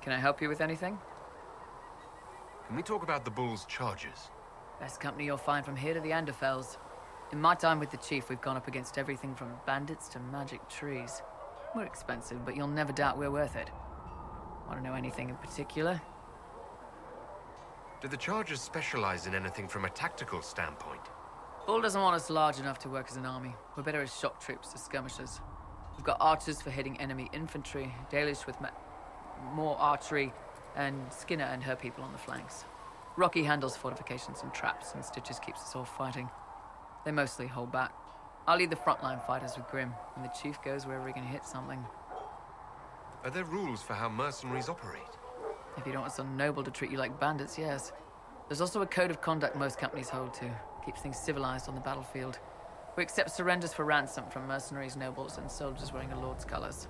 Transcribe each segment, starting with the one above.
Can I help you with anything? Can we talk about the Bull's charges? Best company you'll find from here to the Anderfells. In my time with the Chief, we've gone up against everything from bandits to magic trees. We're expensive, but you'll never doubt we're worth it. Want to know anything in particular? Do the charges specialize in anything from a tactical standpoint? Bull doesn't want us large enough to work as an army. We're better as shock troops, as skirmishers. We've got archers for hitting enemy infantry, Dalish with more archery, and Skinner and her people on the flanks. Rocky handles fortifications and traps, and Stitches keeps us all fighting. They mostly hold back. I'll lead the frontline fighters with Grim, and the Chief goes wherever he can hit something. Are there rules for how mercenaries operate? If you don't want some noble to treat you like bandits, yes. There's also a code of conduct most companies hold to. Keeps things civilized on the battlefield. We accept surrenders for ransom from mercenaries, nobles, and soldiers wearing a lord's colors.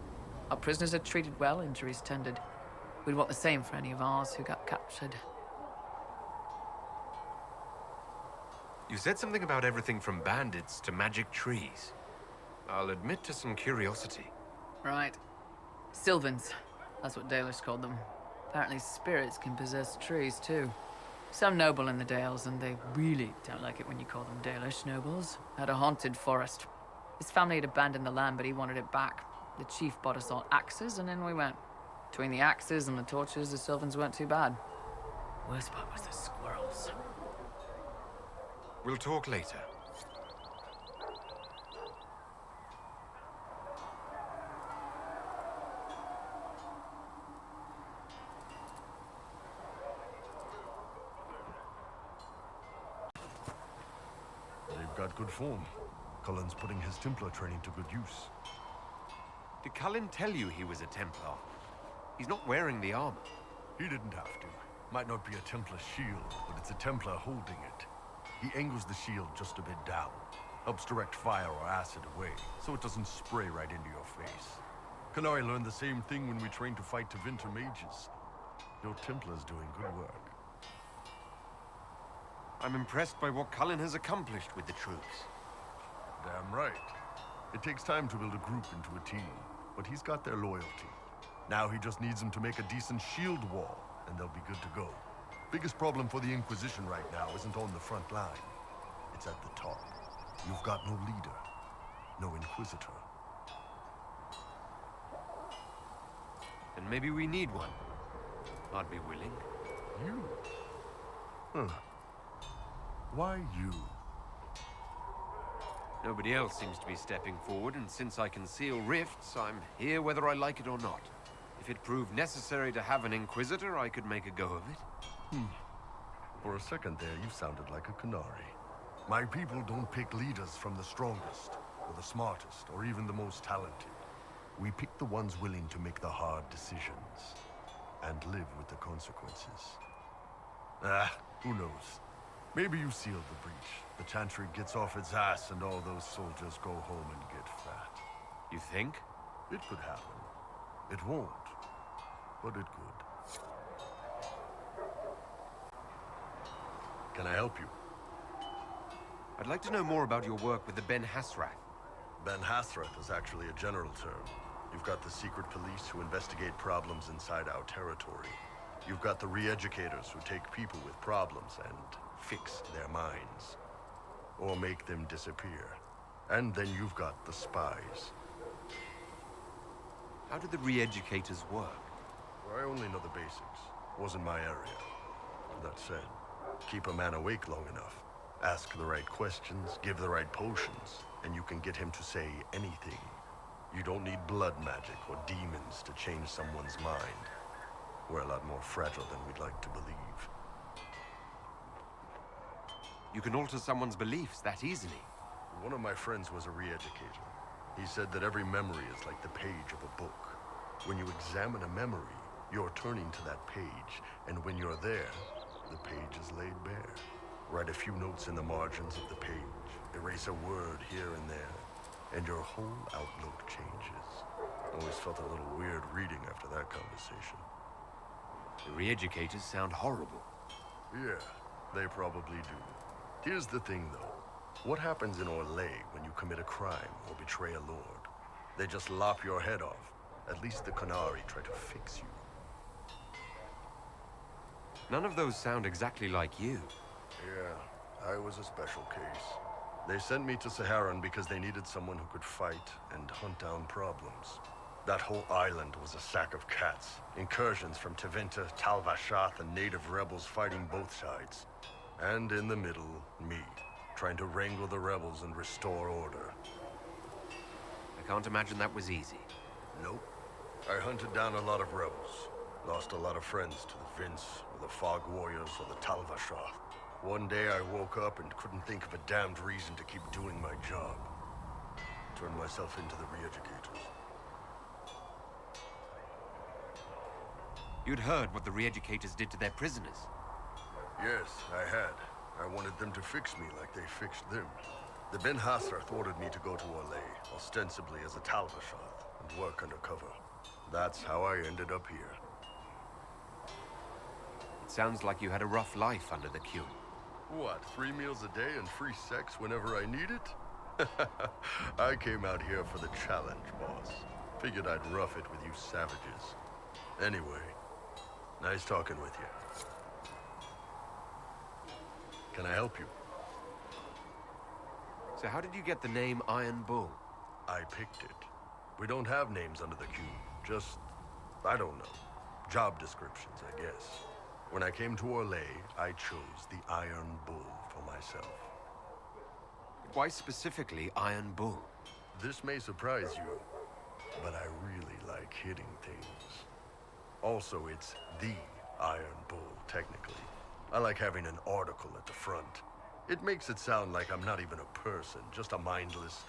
Our prisoners are treated well, injuries tended. We'd want the same for any of ours who got captured. You said something about everything from bandits to magic trees. I'll admit to some curiosity. Right. Sylvans. That's what Dalish called them. Apparently spirits can possess trees, too. Some noble in the Dales, and they really don't like it when you call them Dalish nobles, had a haunted forest. His family had abandoned the land, but he wanted it back. The Chief bought us all axes, and in we went. Between the axes and the torches, the Sylvans weren't too bad. Worst part was the squirrels. We'll talk later. They've got good form. Cullen's putting his Templar training to good use. Did Cullen tell you he was a Templar? He's not wearing the armor. He didn't have to. Might not be a Templar shield, but it's a Templar holding it. He angles the shield just a bit down. Helps direct fire or acid away, so it doesn't spray right into your face. Qunari learned the same thing when we trained to fight Tevinter mages. Your Templar's doing good work. I'm impressed by what Cullen has accomplished with the troops. Damn right. It takes time to build a group into a team, but he's got their loyalty. Now he just needs them to make a decent shield wall, and they'll be good to go. Biggest problem for the Inquisition right now isn't on the front line. It's at the top. You've got no leader, no Inquisitor. And maybe we need one. I'd be willing. You? Huh. Why you? Nobody else seems to be stepping forward, and since I can seal rifts, I'm here whether I like it or not. If it proved necessary to have an Inquisitor, I could make a go of it. For a second there, you sounded like a Qunari. My people don't pick leaders from the strongest, or the smartest, or even the most talented. We pick the ones willing to make the hard decisions, and live with the consequences. Who knows? Maybe you sealed the breach. The Chantry gets off its ass, and all those soldiers go home and get fat. You think? It could happen. It won't, but it could. Can I help you? I'd like to know more about your work with the Ben Hasrath. Ben Hasrath is actually a general term. You've got the secret police who investigate problems inside our territory. You've got the re-educators who take people with problems and fix their minds. Or make them disappear. And then you've got the spies. How do the re-educators work? I only know the basics. Wasn't my area. That said, keep a man awake long enough. Ask the right questions, give the right potions, and you can get him to say anything. You don't need blood magic or demons to change someone's mind. We're a lot more fragile than we'd like to believe. You can alter someone's beliefs that easily. One of my friends was a re-educator. He said that every memory is like the page of a book. When you examine a memory, you're turning to that page, and when you're there, the page is laid bare. Write a few notes in the margins of the page, erase a word here and there, and your whole outlook changes. Always felt a little weird reading after that conversation. The re-educators sound horrible. Yeah, they probably do. Here's the thing, though. What happens in Orlais when you commit a crime or betray a lord? They just lop your head off. At least the Qunari try to fix you. None of those sound exactly like you. Yeah, I was a special case. They sent me to Saharan because they needed someone who could fight and hunt down problems. That whole island was a sack of cats. Incursions from Tevinter, Tal Vashath, and native rebels fighting both sides. And in the middle, me, trying to wrangle the rebels and restore order. I can't imagine that was easy. Nope. I hunted down a lot of rebels. Lost a lot of friends to the Vince, or the Fog Warriors, or the Tal Vashath. One day I woke up and couldn't think of a damned reason to keep doing my job. Turned myself into the re-educators. You'd heard what the re-educators did to their prisoners. Yes, I had. I wanted them to fix me like they fixed them. The Ben Hassrath ordered me to go to Orlais, ostensibly as a Tal Vashath, and work undercover. That's how I ended up here. It sounds like you had a rough life under the Qun. What, 3 meals a day and free sex whenever I need it? I came out here for the challenge, boss. Figured I'd rough it with you savages. Anyway, nice talking with you. Can I help you? So how did you get the name Iron Bull? I picked it. We don't have names under the Qun. Just, I don't know. Job descriptions, I guess. When I came to Orlais, I chose the Iron Bull for myself. Why specifically Iron Bull? This may surprise you, but I really like hitting things. Also, it's the Iron Bull, technically. I like having an article at the front. It makes it sound like I'm not even a person, just a mindless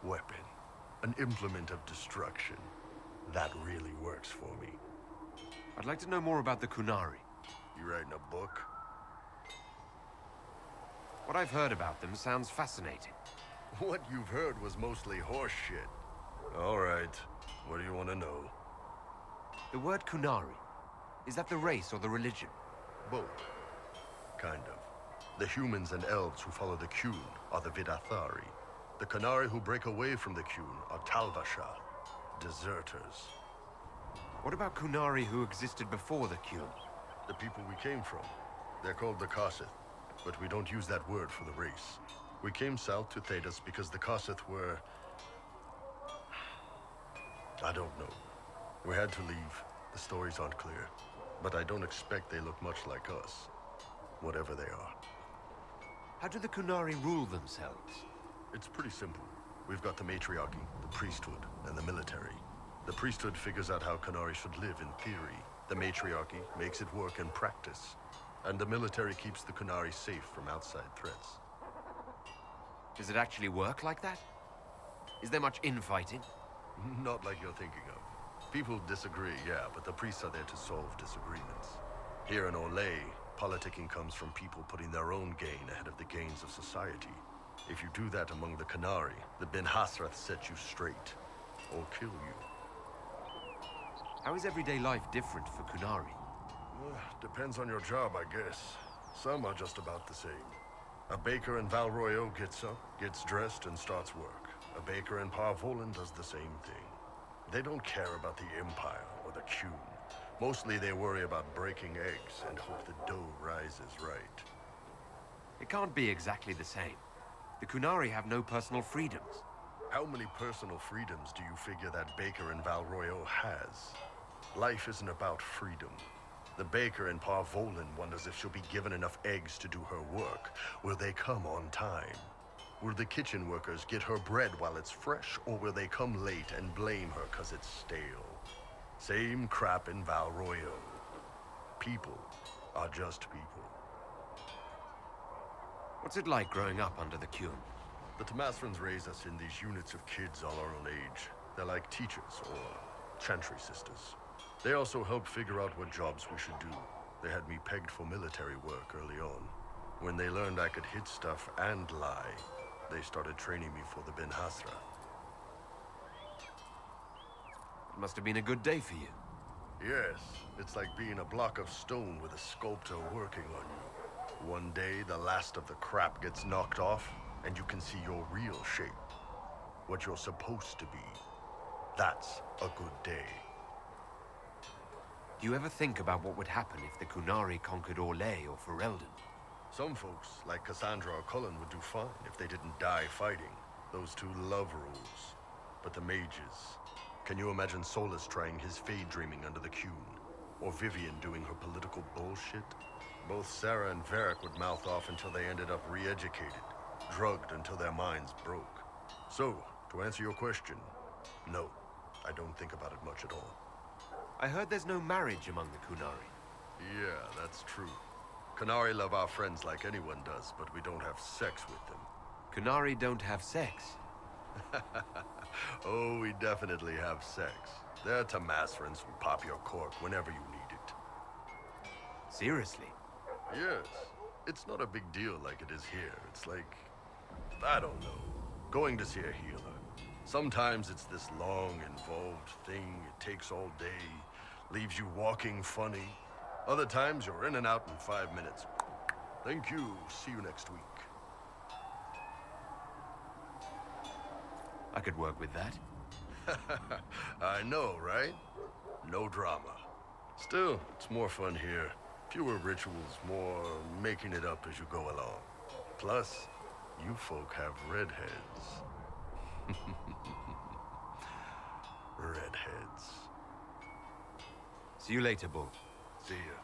weapon. An implement of destruction. That really works for me. I'd like to know more about the Qunari. You writing a book? What I've heard about them sounds fascinating. What you've heard was mostly horse shit. All right. What do you want to know? The word Qunari, is that the race or the religion? Both. Kind of. The humans and elves who follow the Qun are the Vidathari. The Qunari who break away from the Qun are Tal Vashath, deserters. What about Qunari who existed before the Qun? The people we came from. They're called the Kossith, but we don't use that word for the race. We came south to Thedas because the Kossith were... I don't know. We had to leave. The stories aren't clear. But I don't expect they look much like us. Whatever they are. How do the Qunari rule themselves? It's pretty simple. We've got the matriarchy, the priesthood, and the military. The priesthood figures out how Qunari should live in theory. The matriarchy makes it work in practice. And the military keeps the Qunari safe from outside threats. Does it actually work like that? Is there much infighting? Not like you're thinking of. People disagree, yeah, but the priests are there to solve disagreements. Here in Orlais, politicking comes from people putting their own gain ahead of the gains of society. If you do that among the Qunari, the Ben Hassrath set you straight. Or kill you. How is everyday life different for Qunari? Depends on your job, I guess. Some are just about the same. A baker in Val Royeaux gets up, gets dressed, and starts work. A baker in Par Vollen does the same thing. They don't care about the Empire or the Qun. Mostly they worry about breaking eggs and hope the dough rises right. It can't be exactly the same. The Qunari have no personal freedoms. How many personal freedoms do you figure that baker in Val Royeaux has? Life isn't about freedom. The baker in Par Vollen wonders if she'll be given enough eggs to do her work. Will they come on time? Will the kitchen workers get her bread while it's fresh, or will they come late and blame her 'cause it's stale? Same crap in Val Royeaux. People are just people. What's it like growing up under the Qun? The Tamasrans raise us in these units of kids all our own age. They're like teachers or chantry sisters. They also help figure out what jobs we should do. They had me pegged for military work early on. When they learned I could hit stuff and lie, they started training me for the Ben Hassrath. It must have been a good day for you. Yes, it's like being a block of stone with a sculptor working on you. One day, the last of the crap gets knocked off, and you can see your real shape. What you're supposed to be. That's a good day. Do you ever think about what would happen if the Qunari conquered Orlais or Ferelden? Some folks, like Cassandra or Cullen, would do fine if they didn't die fighting. Those two love rules. But the mages... Can you imagine Solus trying his fade dreaming under the Qun? Or Vivian doing her political bullshit? Both Sarah and Varric would mouth off until they ended up re-educated, drugged until their minds broke. So, to answer your question, no, I don't think about it much at all. I heard there's no marriage among the Qunari. Yeah, that's true. Qunari love our friends like anyone does, but we don't have sex with them. Qunari don't have sex. Oh, we definitely have sex. They're Tamasrans who pop your cork whenever you need it. Seriously? Yes. It's not a big deal like it is here. It's like... I don't know. Going to see a healer. Sometimes it's this long, involved thing. It takes all day. Leaves you walking funny. Other times you're in and out in 5 minutes. Thank you. See you next week. I could work with that. I know, right? No drama. Still, it's more fun here. Fewer rituals, more making it up as you go along. Plus, you folk have redheads. Redheads. See you later, Bull. See ya.